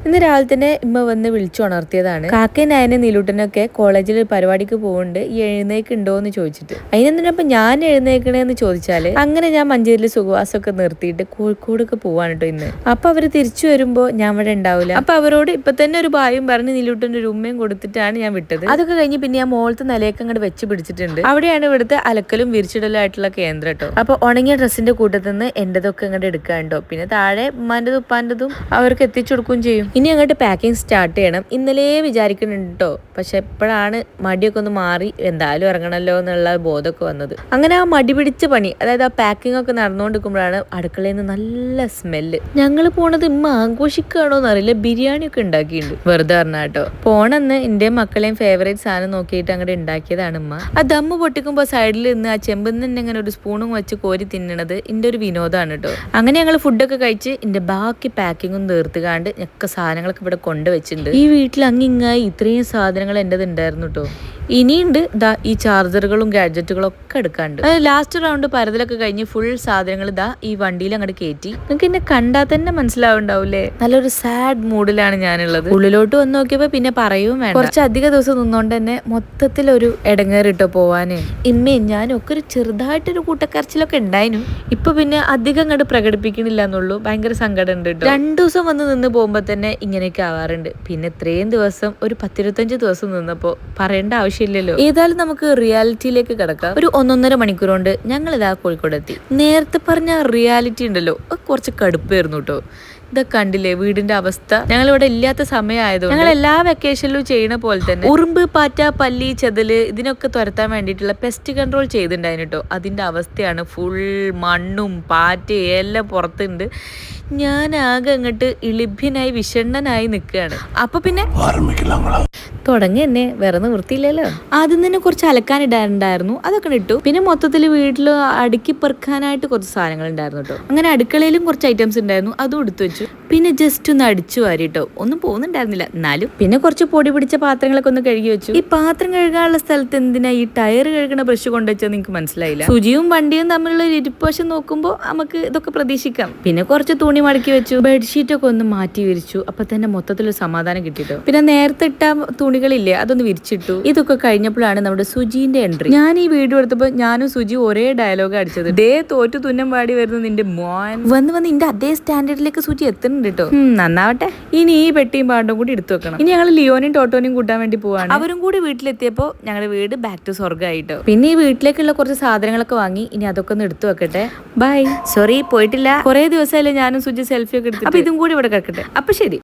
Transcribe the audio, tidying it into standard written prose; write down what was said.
ഇന്ന് രാവിലെ തന്നെ ഇമ്മ വന്ന് വിളിച്ചു ഉണർത്തിയതാണ്. കാക്കയും നായനെ നീലൂട്ടനൊക്കെ കോളേജിൽ ഒരു പരിപാടിക്ക് പോകുന്നുണ്ട്, ഈ എഴുന്നേക്കുണ്ടോ എന്ന് ചോദിച്ചിട്ട്. അതിനെന്തിനപ്പം ഞാൻ എഴുന്നേക്കണേന്ന് ചോദിച്ചാല് അങ്ങനെ ഞാൻ മഞ്ചേരിയിലെ സുഖവാസമൊക്കെ നിർത്തിയിട്ട് കോഴിക്കോടൊക്കെ പോവാണ് കേട്ടോ ഇന്ന്. അപ്പൊ അവര് തിരിച്ചു വരുമ്പോ ഞാൻ ഇവിടെ ഉണ്ടാവില്ല. അപ്പൊ അവരോട് ഇപ്പൊ തന്നെ ഒരു ബായും പറഞ്ഞ് നീലൂട്ടന്റെ ഒരു ഉമ്മയും കൊടുത്തിട്ടാണ് ഞാൻ വിട്ടത്. അതൊക്കെ കഴിഞ്ഞ് പിന്നെ ഞാൻ മോളത്തെ നിലയൊക്കെ അങ്ങോട്ട് വെച്ച് പിടിച്ചിട്ടുണ്ട്. അവിടെയാണ് ഇവിടുത്തെ അലക്കലും വിരിച്ചിടലും ആയിട്ടുള്ള കേന്ദ്രം കേട്ടോ. അപ്പൊ ഉണങ്ങിയ ഡ്രസ്സിന്റെ കൂട്ടത്തിൽ നിന്ന് എന്റെതൊക്കെ അങ്ങോട്ട് എടുക്കാണ്ടോ. പിന്നെ താഴെ ഉമ്മാൻ്റെതും ഉപ്പാൻ്റെതും അവർക്ക് എത്തിച്ചു കൊടുക്കുകയും ചെയ്യും. ഇനി അങ്ങോട്ട് പാക്കിംഗ് സ്റ്റാർട്ട് ചെയ്യണം. ഇന്നലെ വിചാരിക്കുന്നുണ്ട് കേട്ടോ, പക്ഷെ എപ്പോഴാണ് മടിയൊക്കെ ഒന്ന് മാറി എന്തായാലും ഇറങ്ങണല്ലോ എന്നുള്ള ബോധമൊക്കെ വന്നത്. അങ്ങനെ ആ മടി പിടിച്ച പണി, അതായത് ആ പാക്കിംഗ് ഒക്കെ നടന്നുകൊണ്ടിരിക്കുമ്പോഴാണ് അടുക്കളയിൽ നിന്ന് നല്ല സ്മെല്ല്. ഞങ്ങൾ പോണത് ഇമ്മ ആഘോഷിക്കുകയാണോ എന്നറിയില്ല, ബിരിയാണി ഒക്കെ ഉണ്ടാക്കിയിട്ടുണ്ട്. വെറുതെ പറഞ്ഞാ കേട്ടോ. പോണെന്ന് എന്റെ മക്കളെയും ഫേവറേറ്റ് സാധനം നോക്കിയിട്ട് അങ്ങോട്ട് ഉണ്ടാക്കിയതാണ് ഉമ്മ. ആ ദമ്മ് പൊട്ടിക്കുമ്പോ സൈഡിൽ നിന്ന് ആ ചെമ്പിൽ നിന്ന് ഇങ്ങനെ ഒരു സ്പൂണും വെച്ച് കോരി തിന്നണത് എന്റെ ഒരു വിനോദമാണ് കേട്ടോ. അങ്ങനെ ഞങ്ങൾ ഫുഡൊക്കെ കഴിച്ച് എന്റെ ബാക്കി പാക്കിങ്ങും തീർത്തുകാണ്ട് ഒക്കെ സാധനങ്ങളൊക്കെ ഇവിടെ കൊണ്ടുവച്ചിട്ടുണ്ട്. ഈ വീട്ടിൽ അങ്ങിങ്ങായി ഇത്രയും സാധനങ്ങൾ എന്റേത് ഉണ്ടായിരുന്നു കേട്ടോ. ഇനിയുണ്ട് ദാ ഈ ചാർജറുകളും ഗാഡ്ജറ്റുകളും ഒക്കെ എടുക്കാണ്ട്. ലാസ്റ്റ് റൗണ്ട് പരതലൊക്കെ കഴിഞ്ഞ് ഫുൾ സാധനങ്ങൾ ദാ ഈ വണ്ടിയിൽ അങ്ങോട്ട് കയറ്റി. നിങ്ങൾക്ക് എന്നെ കണ്ടാൽ തന്നെ മനസ്സിലാവുണ്ടാവൂലേ, നല്ലൊരു സാഡ് മൂഡിലാണ് ഞാനുള്ളത്. ഉള്ളിലോട്ട് വന്ന് നോക്കിയപ്പോ പിന്നെ പറയും വേണ്ട, കുറച്ചധികം ദിവസം നിന്നോണ്ട് തന്നെ മൊത്തത്തിലൊരു ഇടങ്ങേറിട്ടോ പോവാന്. ഇമ്മയും ഞാനും ഒക്കെ ഒരു ചെറുതായിട്ടൊരു കൂട്ടക്കരച്ചിലൊക്കെ ഉണ്ടായിരുന്നു. ഇപ്പൊ പിന്നെ അധികം അങ്ങോട്ട് പ്രകടിപ്പിക്കണില്ല എന്നുള്ളൂ. ഭയങ്കര സങ്കടം ഉണ്ട് കേട്ടോ. 2 ദിവസം വന്ന് നിന്ന് പോകുമ്പോ തന്നെ ഇങ്ങനെയൊക്കെ ആവാറുണ്ട്. പിന്നെ ഇത്രയും ദിവസം ഒരു 10-25 ദിവസം നിന്നപ്പോ പറയേണ്ട ആവശ്യമില്ലല്ലോ. ഏതായാലും നമുക്ക് റിയാലിറ്റിയിലേക്ക് കിടക്കാം. ഒരു 1.5 മണിക്കൂർ കൊണ്ട് ഞങ്ങൾ ഇതാ കോഴിക്കോട് എത്തി. നേരത്തെ പറഞ്ഞ റിയാലിറ്റി ഉണ്ടല്ലോ, കുറച്ച് കടുപ്പായിരുന്നു കേട്ടോ. ഇതൊക്കെ കണ്ടില്ലേ വീടിന്റെ അവസ്ഥ. ഞങ്ങൾ ഇവിടെ ഇല്ലാത്ത സമയമായതുകൊണ്ട് ഞങ്ങൾ എല്ലാ വെക്കേഷനിലും ചെയ്യണ പോലെ തന്നെ ഉറുമ്പ്, പാറ്റ, പല്ലി, ചെതല് ഇതിനൊക്കെ തുരത്താൻ വേണ്ടിയിട്ടുള്ള പെസ്റ്റ് കൺട്രോൾ ചെയ്തിട്ടുണ്ടായിരുന്നു കേട്ടോ. അതിന്റെ അവസ്ഥയാണ്. ഫുൾ മണ്ണും പാറ്റയും എല്ലാം പുറത്തുണ്ട്. ഞാൻ ആകെ അങ്ങോട്ട് ഇളിഭ്യനായി വിഷണ്ണനായി നിൽക്കുകയാണ്. അപ്പൊ പിന്നെ തുടങ്ങി തന്നെ വേറെ നിവൃത്തിയില്ലല്ലോ. ആദ്യം തന്നെ കുറച്ച് അലക്കാനിടാറുണ്ടായിരുന്നു, അതൊക്കെ ഇട്ടു. പിന്നെ മൊത്തത്തിൽ വീട്ടിൽ അടുക്കി പെറുക്കാനായിട്ട് കുറച്ച് സാധനങ്ങൾ ഉണ്ടായിരുന്നു കേട്ടോ. അങ്ങനെ അടുക്കളയിലും കുറച്ച് ഐറ്റംസ് ഉണ്ടായിരുന്നു, അതും എടുത്തു വെച്ചു. പിന്നെ ജസ്റ്റ് ഒന്ന് അടിച്ചു വാരിട്ടോ, ഒന്നും പോകുന്നുണ്ടായിരുന്നില്ല എന്നാലും. പിന്നെ കുറച്ച് പൊടി പിടിച്ച പാത്രങ്ങളൊക്കെ ഒന്ന് കഴുകി വെച്ചു. ഈ പാത്രം കഴുകാനുള്ള സ്ഥലത്ത് എന്തിനാ ഈ ടയർ കഴുകണ ബ്രഷ് കൊണ്ടുവച്ചത് നിങ്ങൾക്ക് മനസ്സിലായില്ല. സുജിയും വണ്ടിയും തമ്മിലുള്ള ഒരു ഇരിപ്പവശം നോക്കുമ്പോൾ നമുക്ക് ഇതൊക്കെ പ്രതീക്ഷിക്കാം. പിന്നെ കുറച്ച് തുണി മടക്കി വെച്ചു, ബെഡ്ഷീറ്റ് ഒക്കെ ഒന്ന് മാറ്റി വിരിച്ചു. അപ്പൊ തന്നെ മൊത്തത്തിലൊരു സമാധാനം കിട്ടിട്ടോ. പിന്നെ നേരത്തെ ഇട്ട തുണികളില്ലേ അതൊന്ന് വിരിച്ചിട്ടു. ഇതൊക്കെ കഴിഞ്ഞപ്പോഴാണ് നമ്മുടെ സുജീന്റെ എൻട്രി. ഞാൻ ഈ വീഡിയോ എടുത്തപ്പോ ഞാനും സുജി ഒരേ ഡയലോഗ് അടിച്ചത്, ദേ തോറ്റു തുന്നം പാടി വരുന്ന നിന്റെ മോൻ. വന്ന് ഇന്റെ അതേ സ്റ്റാൻഡേർഡിലേക്ക് സുജി എത്തുന്നുണ്ട് കേട്ടോ. നന്നാവട്ടെ. ഇനി ഈ പെട്ടിയും പാണ്ടും കൂടി എടുത്തു വെക്കണം. ഇനി ഞങ്ങൾ ലിയോനും ടോട്ടോനും കൂട്ടാൻ വേണ്ടി പോവാണ്. അവരും കൂടി വീട്ടിലെത്തിയപ്പോ ഞങ്ങളുടെ വീട് ബാക്ക് ടു സ്വർഗ്ഗമായിട്ടോ. പിന്നെ ഈ വീട്ടിലേക്കുള്ള കുറച്ച് സാധനങ്ങളൊക്കെ വാങ്ങി. ഇനി അതൊക്കെ ഒന്ന് എടുത്തു വെക്കട്ടെ. ബൈ. സോറി പോയിട്ടില്ല, കുറെ ദിവസമല്ലേ ഞാനും സുജി സെൽഫി ഒക്കെ എടുത്തു. അപ്പൊ ഇതും കൂടി ഇവിടെ കിടക്കട്ടെ. അപ്പൊ ശരി.